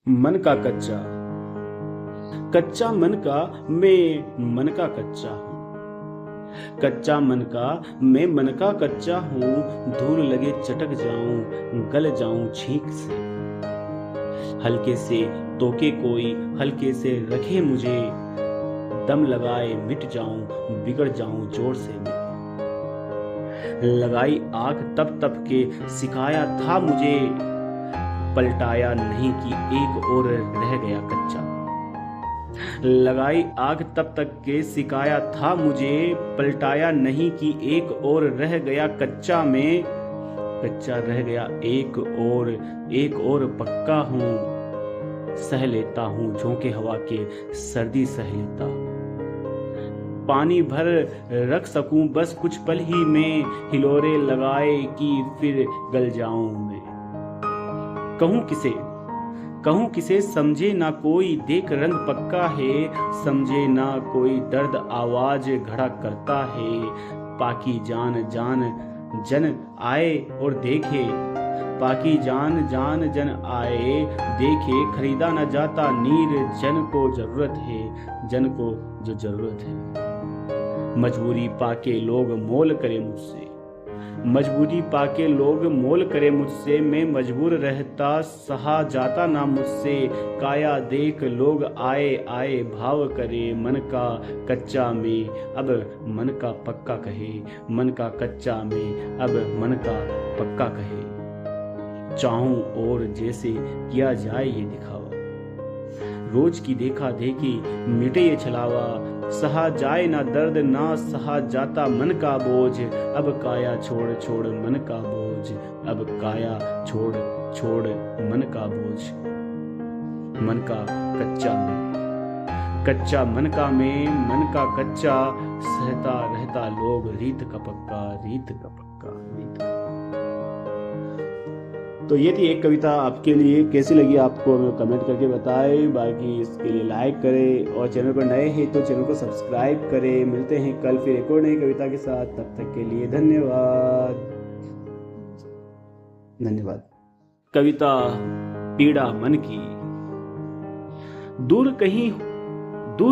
मन का कच्चा, कच्चा मन का मैं मन का कच्चा हूँ। कच्चा मन का मैं मन का कच्चा हूँ। धूल लगे चटक जाऊं, गल जाऊं छींक से। हल्के से तोके कोई हल्के से रखे मुझे। दम लगाए मिट जाऊं, बिगड़ जाऊं जोर से मैं। लगाई आग तप तप के सिखाया था मुझे। पलटाया नहीं कि एक और रह गया कच्चा। लगाई आग तब तक के सिखाया था मुझे। पलटाया नहीं कि एक और रह गया कच्चा में। कच्चा रह गया एक और पक्का हूँ। सह लेता हूँ झोंके हवा के सर्दी सह लेता हूँ। पानी भर रख सकूं बस कुछ पल ही में। हिलोरे लगाए कि फिर गल जाऊं मैं। कहूं किसे समझे ना कोई देख रंग पक्का है। समझे ना कोई दर्द आवाज घड़ा करता है। पाकी जान जन आए और देखे। पाकी जान जन आए देखे। खरीदा न जाता नीर जन को जरूरत है। जन को जो जरूरत है। मजबूरी पाके लोग मोल करे मुझसे। मजबूरी पाके लोग मोल करे मुझसे। मैं मजबूर रहता सहा जाता ना मुझसे। काया देख लोग आए भाव करे। मन का कच्चा में अब मन का पक्का कहे। मन का कच्चा में अब मन का पक्का कहे। चाहूं और जैसे किया जाए ये दिखावा। रोज की देखा देखी मिटे ये छलावा। सहा जाए ना दर्द ना सहा जाता मन का बोझ। अब काया छोड़ छोड़ मन का बोझ। अब काया छोड़ छोड़ मन का बोझ। मन का कच्चा मन का मैं मन का कच्चा। सहता रहता लोग रीत का पक्का रीत का पक्का रीत का। तो ये थी एक कविता आपके लिए। कैसी लगी आपको हमें कमेंट करके बताएं। बाकी इसके लिए लाइक करें और चैनल पर नए हैं तो चैनल को सब्सक्राइब करें। मिलते हैं कल फिर एक और नई कविता के साथ। तब तक के लिए धन्यवाद। कविता पीड़ा मन की। दूर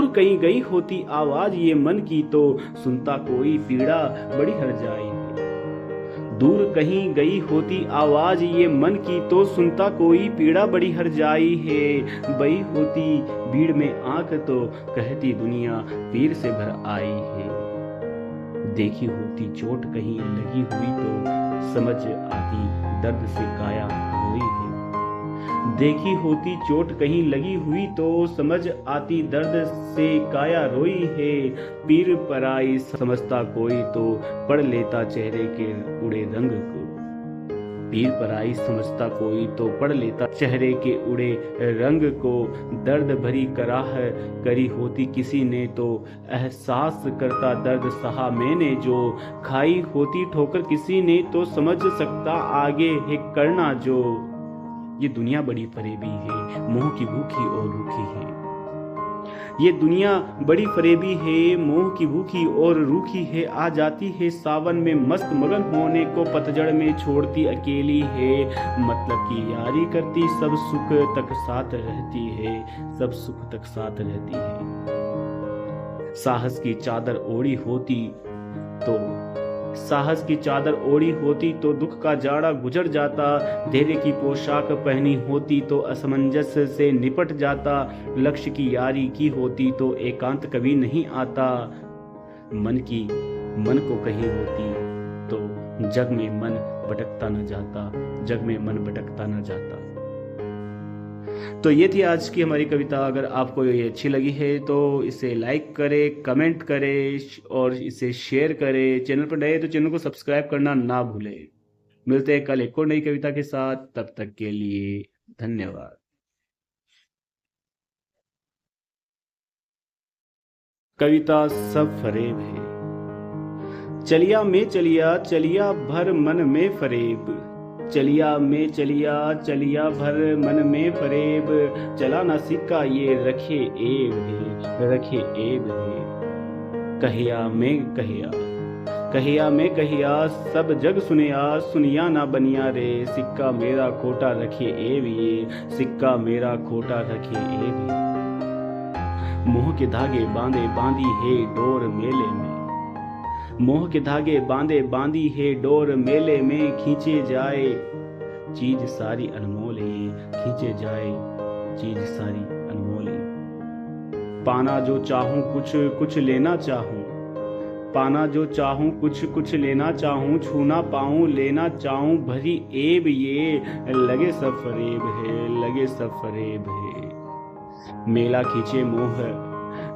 कहीं गई होती आवाज ये मन की तो सुनता कोई पीड़ा बड़ी हर जाई। दूर कहीं गई होती आवाज ये मन की तो सुनता कोई पीड़ा बड़ी हर जाई है। बई होती भीड़ में आंख तो कहती दुनिया पीर से भर आई है। देखी होती चोट कहीं लगी हुई तो समझ आती दर्द से काया रोई है। देखी होती चोट कहीं लगी हुई तो समझ आती दर्द से काया रोई है। पीर पराई समझता कोई तो पढ़ लेता चेहरे के उड़े रंग को। पीर पराई समझता कोई तो पढ़ लेता चेहरे के उड़े रंग को। दर्द भरी कराह करी होती किसी ने तो एहसास करता दर्द सहा मैंने जो। खाई होती ठोकर किसी ने तो समझ सकता आगे है करना जो। ये दुनिया बड़ी फरेबी है मोह की भूखी और रूखी है। ये दुनिया बड़ी फरेबी है मोह की भूखी और रूखी है। आ जाती है सावन में मस्त मगन होने को पतझड़ में छोड़ती अकेली है। मतलब की यारी करती सब सुख तक साथ रहती है। सब सुख तक साथ रहती है। साहस की चादर ओढ़ी होती तो दुख का जाड़ा गुजर जाता। धैर्य की पोशाक पहनी होती तो असमंजस से निपट जाता। लक्ष्य की यारी की होती तो एकांत कभी नहीं आता। मन को कही होती तो जग में मन भटकता न जाता। तो ये थी आज की हमारी कविता। अगर आपको ये अच्छी लगी है तो इसे लाइक करें, कमेंट करें और इसे शेयर करें। चैनल पर नए तो चैनल को सब्सक्राइब करना ना भूलें। मिलते हैं कल एक और नई कविता के साथ। तब तक के लिए धन्यवाद। कविता सब फरेब है। चलिया में चलिया भर मन में फरेब। चलिया में चलिया भर मन में फरेब। चला ना सिक्का ये रखे एब है। कहया कहिया में कहिया सब जग सुनिया, सुनिया ना बनिया रे। सिक्का मेरा खोटा रखे ए भी, सिक्का मेरा खोटा रखे ए भी। मोह के धागे बांधे बांधी है डोर मेले में, मोह के धागे बांधे बांधी है डोर मेले में। खींचे जाए चीज सारी अनमोल है, खींचे जाए चीज सारी अनमोल है। पाना जो चाहूं कुछ कुछ लेना चाहूं, पाना जो चाहूं कुछ कुछ लेना चाहूं। छूना पाऊं लेना चाहूं भरी एब ये, लगे सब फरेब है, लगे सब फरेब है। मेला खींचे मोह,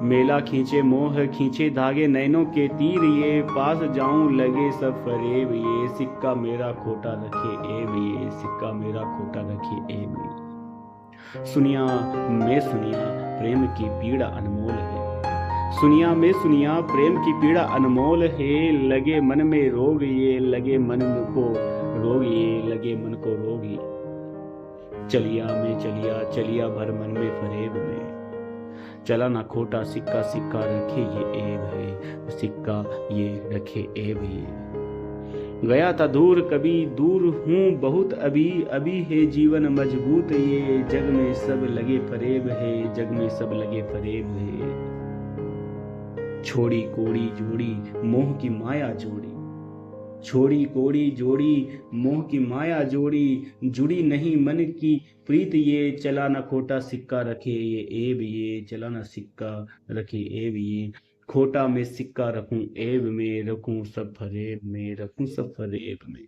मेला खींचे मोह, खींचे धागे नैनों के तीर ये। पास जाऊं लगे सब फरेब ये, सिक्का मेरा खोटा रखे एब ये, सिक्का मेरा खोटा रखे एब ये। सुनिया में सुनिया प्रेम की पीड़ा अनमोल है, सुनिया में सुनिया प्रेम की पीड़ा अनमोल है। लगे मन में रोग ये, लगे मन को रोग ये, लगे मन को रोग ये। चलिया में चलिया, चलिया भर मन में फरेब में। चला ना खोटा सिक्का, सिक्का रखे ये एब है, सिक्का ये रखे एब ये। गया था दूर कभी दूर हूँ बहुत अभी, अभी है जीवन मजबूत ये। जग में सब लगे फरेब है, जग में सब लगे फरेब है। छोड़ी कोड़ी जोड़ी मोह की माया जोड़ी, छोड़ी कोड़ी जोड़ी मोह की माया जोड़ी। जुड़ी नहीं मन की प्रीत ये, चला ना खोटा सिक्का रखे ये एब ये, चला ना सिक्का रखे एब ये। खोटा में सिक्का रखूं एब में, रखूं सब फरेब में, रखूं सब फरेब में।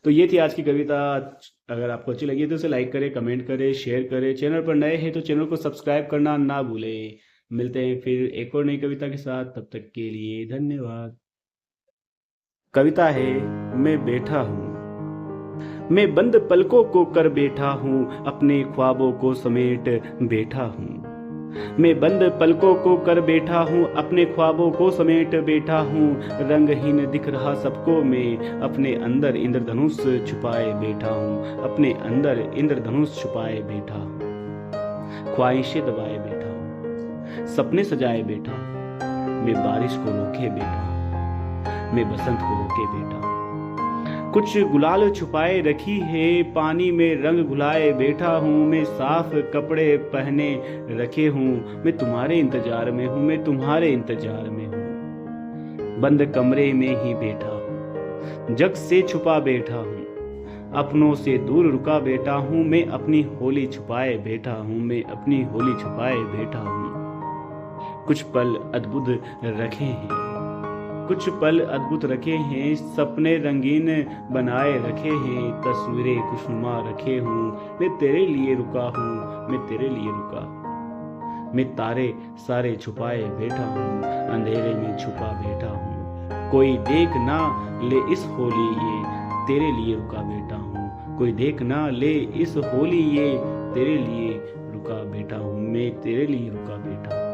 तो ये थी आज की कविता। अगर आपको अच्छी लगी तो उसे लाइक करें, कमेंट करें, शेयर करें। चैनल पर नए हैं तो चैनल को सब्सक्राइब करना ना भूलें। मिलते हैं फिर एक और नई कविता के साथ, तब तक के लिए धन्यवाद। कविता है मैं बैठा हूँ, मैं बंद पलकों को कर बैठा हूँ, अपने ख्वाबों को समेट बैठा हूँ। मैं बंद पलकों को कर बैठा हूँ, अपने ख्वाबों को समेट बैठा हूँ। रंगहीन दिख रहा सबको मैं, अपने अंदर इंद्रधनुष छुपाए बैठा हूँ, अपने अंदर इंद्रधनुष छुपाए बैठा हूँ। ख्वाहिशें दबाए बैठा हूँ, सपने सजाए बैठा हूँ। मैं बारिश को रोके बैठा हूँ, मैं बसंत को रोके बैठा हूँ। कुछ गुलाल छुपाए रखी है, पानी में रंग घुलाए बैठा हूँ। मैं साफ कपड़े पहने रखे हूँ, मैं तुम्हारे इंतजार में हूँ, मैं तुम्हारे इंतजार में हूँ। बंद कमरे में ही बैठा हूँ, जग से छुपा बैठा हूँ, अपनों से दूर रुका बैठा हूँ। मैं अपनी होली छुपाए बैठा हूँ, मैं अपनी होली छुपाए बैठा हूँ। कुछ पल अद्भुत रखे हैं, कुछ पल अद्भुत रखे हैं। सपने रंगीन बनाए रखे हैं, तस्वीरें खुशनुमा रखे हूँ। मैं तेरे लिए रुका हूँ, मैं तेरे लिए रुका। मैं तारे सारे छुपाए बैठा हूँ, अंधेरे में छुपा बैठा हूँ। कोई देख ना ले इस होली ये, तेरे लिए रुका बैठा हूँ। कोई देख ना ले इस होली ये, तेरे लिए रुका बैठा हूँ, मैं तेरे लिए रुका बैठा हूँ।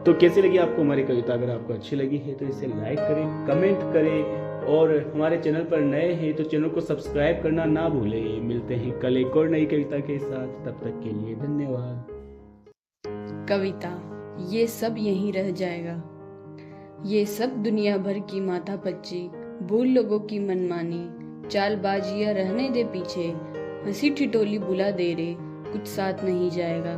तो कैसी लगी आपको हमारी कविता? अगर आपको अच्छी लगी है तो इसे लाइक करें, कमेंट करें, और हमारे चैनल पर नए हैं तो चैनल को सब्सक्राइब करना ना भूलें। मिलते हैं कल एक और नई कविता के साथ, तब तक के लिए धन्यवाद। कविता ये सब यहीं रह जाएगा, ये सब दुनिया भर की माथापच्ची, भूल लोगों की मनमानी, चालबाजियां रहने दे पीछे, हंसी ठिठोली बुला दे रे। कुछ साथ नहीं जाएगा,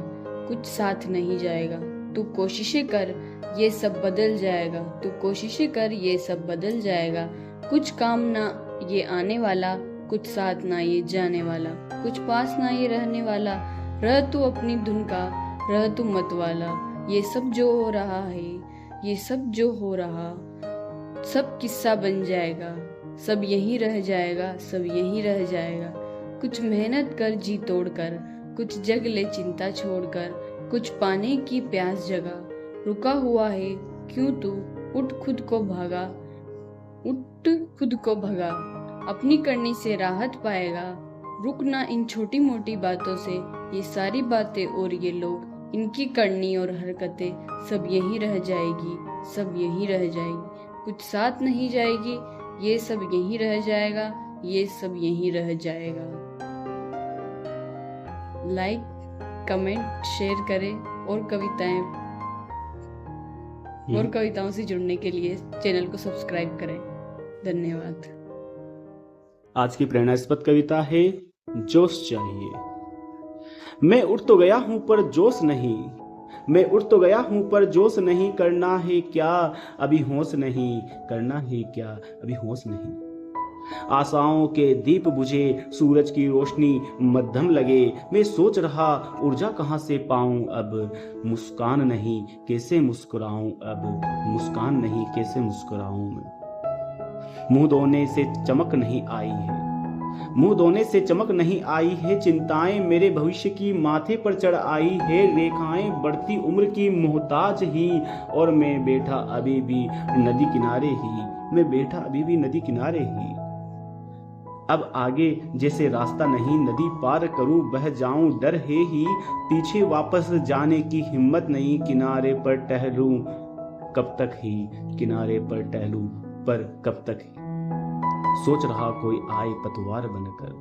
कुछ साथ नहीं जाएगा। तू कोशिशें कर ये सब बदल जाएगा, तू कोशिशें कर ये सब बदल जाएगा। कुछ काम ना ये आने वाला, कुछ साथ ना ये जाने वाला, कुछ पास ना ये रहने वाला। रह तू अपनी धुन का, रह तू मत वाला। ये सब जो हो रहा है, ये सब जो हो रहा, सब किस्सा बन जाएगा, सब यहीं रह जाएगा, सब यहीं रह जाएगा। कुछ मेहनत कर जी तोड़ कर, कुछ जग ले चिंता छोड़कर, कुछ पाने की प्यास जगा। रुका हुआ है क्यों तू, उठ खुद को भागा, उठ खुद को भगा। अपनी करनी से राहत पाएगा, रुक ना इन छोटी मोटी बातों से। ये सारी बातें और ये लोग, इनकी करनी और हरकतें, सब यहीं रह जाएगी, सब यहीं रह जाएगी। कुछ साथ नहीं जाएगी, ये सब यहीं रह जाएगा, ये सब यहीं रह जाएगा। लाइक, कमेंट, शेयर करें और कविताएं और कविताओं से जुड़ने के लिए चैनल को सब्सक्राइब करें। धन्यवाद। आज की प्रेरणास्पद कविता है जोश चाहिए। मैं उठ तो गया हूं पर जोश नहीं, मैं उठ तो गया हूं पर जोश नहीं, करना है क्या अभी होश नहीं, करना है क्या अभी होश नहीं। आशाओं के दीप बुझे, सूरज की रोशनी मध्यम लगे, मैं सोच रहा ऊर्जा कहां से पाऊं अब, मुस्कान नहीं कैसे मुस्कुराऊं अब, मुस्कान नहीं कैसे मुस्कुराऊं मैं। मुंह धोने से चमक नहीं आई है, मुंह धोने से चमक नहीं आई है, चिंताएं मेरे भविष्य की माथे पर चढ़ आई है, रेखाएं बढ़ती उम्र की मोहताज ही, और मैं बैठा अभी भी नदी किनारे ही, मैं बैठा अभी भी नदी किनारे ही। अब आगे जैसे रास्ता नहीं, नदी पार करूं बह जाऊं डर है ही, पीछे वापस जाने की हिम्मत नहीं, किनारे पर टहलूं कब तक ही, किनारे पर टहलूं पर कब तक ही। सोच रहा कोई आए पतवार बनकर,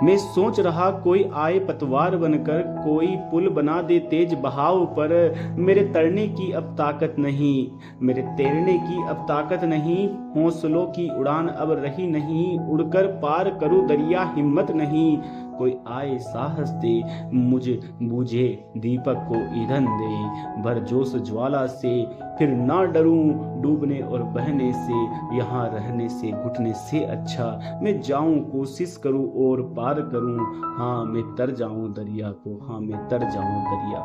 मैं सोच रहा कोई आए पतवार बनकर, कोई पुल बना दे तेज बहाव पर, मेरे तैरने की अब ताकत नहीं, मेरे तैरने की अब ताकत नहीं, हौसलों की उड़ान अब रही नहीं, उड़कर पार करूं दरिया हिम्मत नहीं, कोई आए साहस दे मुझे बूझे दीपक को ईंधन दे, भर जोश ज्वाला से फिर ना डरूं डूबने और बहने से, यहाँ रहने से घुटने से अच्छा मैं जाऊं कोशिश करूं और पार करूं, हाँ मैं तर जाऊं दरिया को, हाँ मैं तर जाऊं दरिया।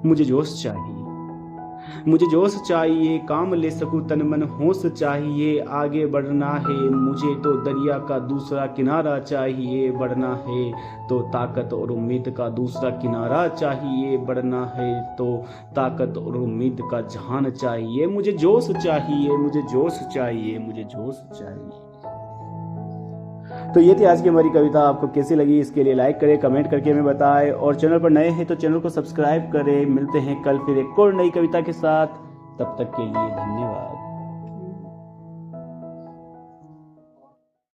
मुझे जोश चाहिए, मुझे जोश चाहिए, काम ले सकूं तन मन होश चाहिए, आगे बढ़ना है मुझे तो दरिया का दूसरा किनारा चाहिए, बढ़ना है तो ताकत और उम्मीद का दूसरा किनारा चाहिए, बढ़ना है तो ताकत और उम्मीद का जहान चाहिए। मुझे जोश चाहिए, मुझे जोश चाहिए, मुझे जोश चाहिए। तो ये थी आज की हमारी कविता। आपको कैसी लगी इसके लिए लाइक करें, कमेंट करके हमें बताएं, और चैनल पर नए हैं तो चैनल को सब्सक्राइब करें। मिलते हैं कल फिर एक और नई कविता के साथ, तब तक के लिए धन्यवाद।